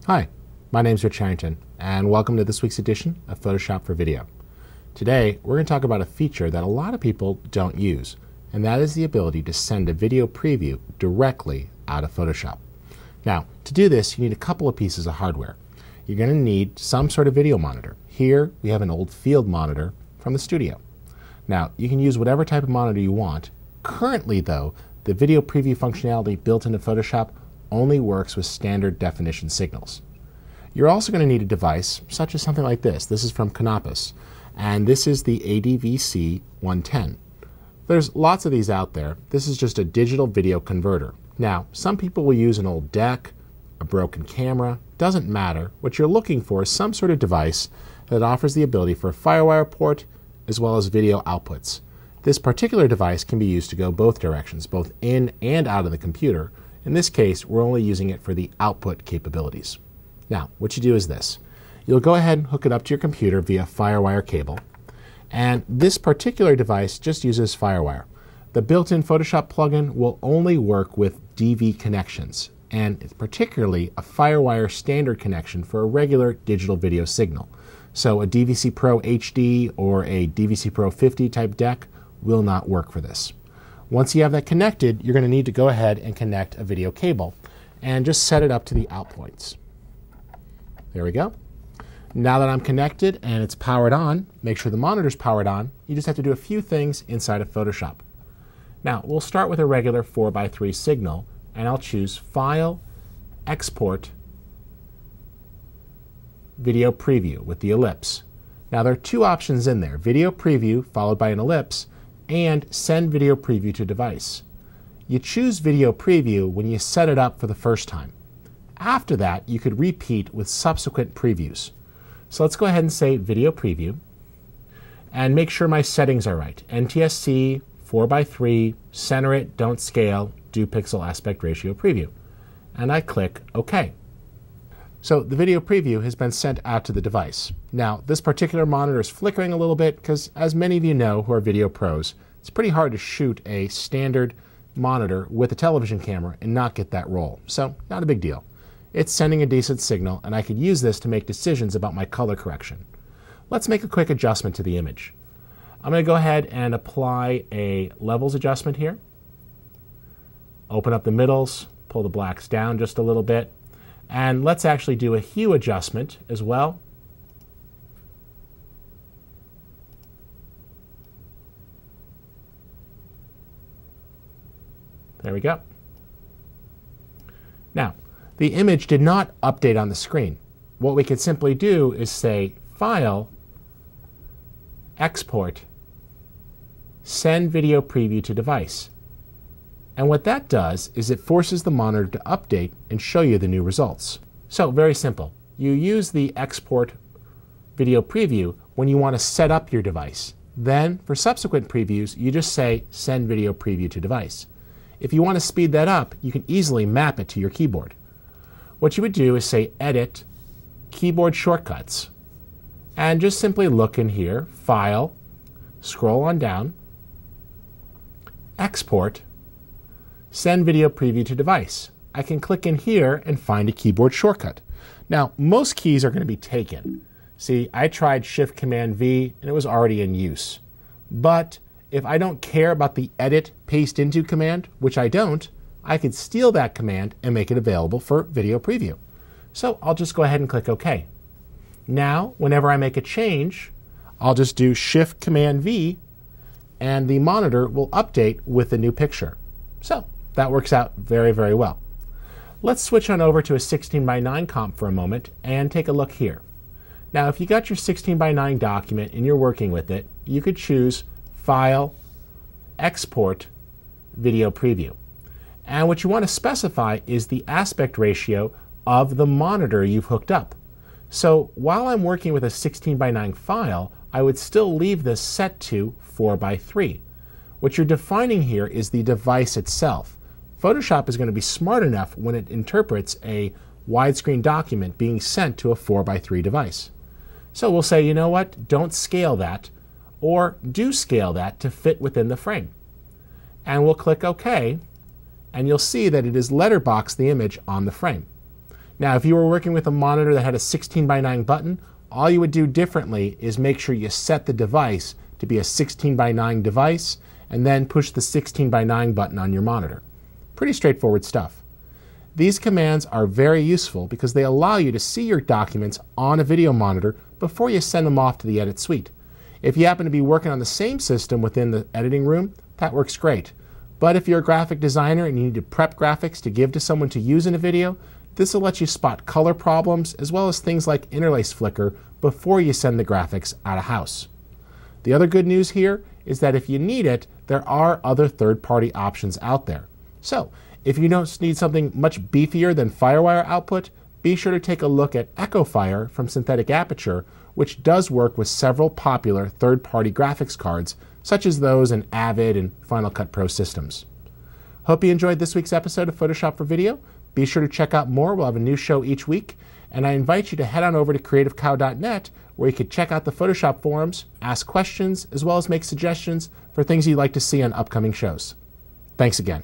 Hi, my name is Rich Harrington, and welcome to this week's edition of Photoshop for Video. Today, we're going to talk about a feature that a lot of people don't use, and that is the ability to send a video preview directly out of Photoshop. Now, to do this, you need a couple of pieces of hardware. You're going to need some sort of video monitor. Here, we have an old field monitor from the studio. Now, you can use whatever type of monitor you want. Currently, though, the video preview functionality built into Photoshop only works with standard definition signals. You're also going to need a device such as something like this. This is from Canopus, and this is the ADVC 110. There's lots of these out there. This is just a digital video converter. Now, some people will use an old deck, a broken camera. Doesn't matter. What you're looking for is some sort of device that offers the ability for a Firewire port as well as video outputs. This particular device can be used to go both directions, both in and out of the computer. In this case, we're only using it for the output capabilities. Now, what you do is this. You'll go ahead and hook it up to your computer via Firewire cable. And this particular device just uses Firewire. The built-in Photoshop plugin will only work with DV connections, and particularly a Firewire standard connection for a regular digital video signal. So a DVC Pro HD or a DVC Pro 50 type deck will not work for this. Once you have that connected, you're going to need to go ahead and connect a video cable and just set it up to the out points. There we go. Now that I'm connected and it's powered on, make sure the monitor's powered on. You just have to do a few things inside of Photoshop. Now, we'll start with a regular 4:3 signal, and I'll choose File, Export, Video Preview with the ellipse. Now, there are two options in there, Video Preview followed by an ellipse, and Send Video Preview to Device. You choose Video Preview when you set it up for the first time. After that, you could repeat with subsequent previews. So let's go ahead and say Video Preview and make sure my settings are right. NTSC, 4:3, center it, don't scale, do pixel aspect ratio preview. And I click OK. So the video preview has been sent out to the device. Now, this particular monitor is flickering a little bit because, as many of you know who are video pros, it's pretty hard to shoot a standard monitor with a television camera and not get that roll. So, not a big deal. It's sending a decent signal, and I could use this to make decisions about my color correction. Let's make a quick adjustment to the image. I'm going to go ahead and apply a levels adjustment here. Open up the middles, pull the blacks down just a little bit. And let's actually do a hue adjustment as well. There we go. Now, the image did not update on the screen. What we could simply do is say File, Export, Send Video Preview to Device. And what that does is it forces the monitor to update and show you the new results. So very simple. You use the Export Video Preview when you want to set up your device. Then for subsequent previews, you just say Send Video Preview to Device. If you want to speed that up, you can easily map it to your keyboard. What you would do is say Edit, Keyboard Shortcuts, and just simply look in here, File, scroll on down, Export, Send Video Preview to Device. I can click in here and find a keyboard shortcut. Now, most keys are going to be taken. See, I tried Shift-Command-V and it was already in use. But if I don't care about the Edit Paste Into command, which I don't, I could steal that command and make it available for video preview. So I'll just go ahead and click OK. Now, whenever I make a change, I'll just do Shift-Command-V and the monitor will update with the new picture. So that works out very, very well. Let's switch on over to a 16:9 comp for a moment and take a look here. Now, if you got your 16:9 document and you're working with it, you could choose File, Export, Video Preview. And what you want to specify is the aspect ratio of the monitor you've hooked up. So while I'm working with a 16:9 file, I would still leave this set to 4:3. What you're defining here is the device itself. Photoshop is going to be smart enough when it interprets a widescreen document being sent to a 4:3 device. So we'll say, you know what, don't scale that, or do scale that to fit within the frame. And we'll click OK, and you'll see that it has letterboxed the image on the frame. Now, if you were working with a monitor that had a 16:9 button, all you would do differently is make sure you set the device to be a 16:9 device and then push the 16:9 button on your monitor. Pretty straightforward stuff. These commands are very useful because they allow you to see your documents on a video monitor before you send them off to the edit suite. If you happen to be working on the same system within the editing room, that works great. But if you're a graphic designer and you need to prep graphics to give to someone to use in a video, this will let you spot color problems as well as things like interlace flicker before you send the graphics out of house. The other good news here is that if you need it, there are other third-party options out there. So, if you don't need something much beefier than Firewire output, be sure to take a look at EchoFire from Synthetic Aperture, which does work with several popular third-party graphics cards, such as those in Avid and Final Cut Pro systems. Hope you enjoyed this week's episode of Photoshop for Video. Be sure to check out more. We'll have a new show each week. And I invite you to head on over to creativecow.net, where you can check out the Photoshop forums, ask questions, as well as make suggestions for things you'd like to see on upcoming shows. Thanks again.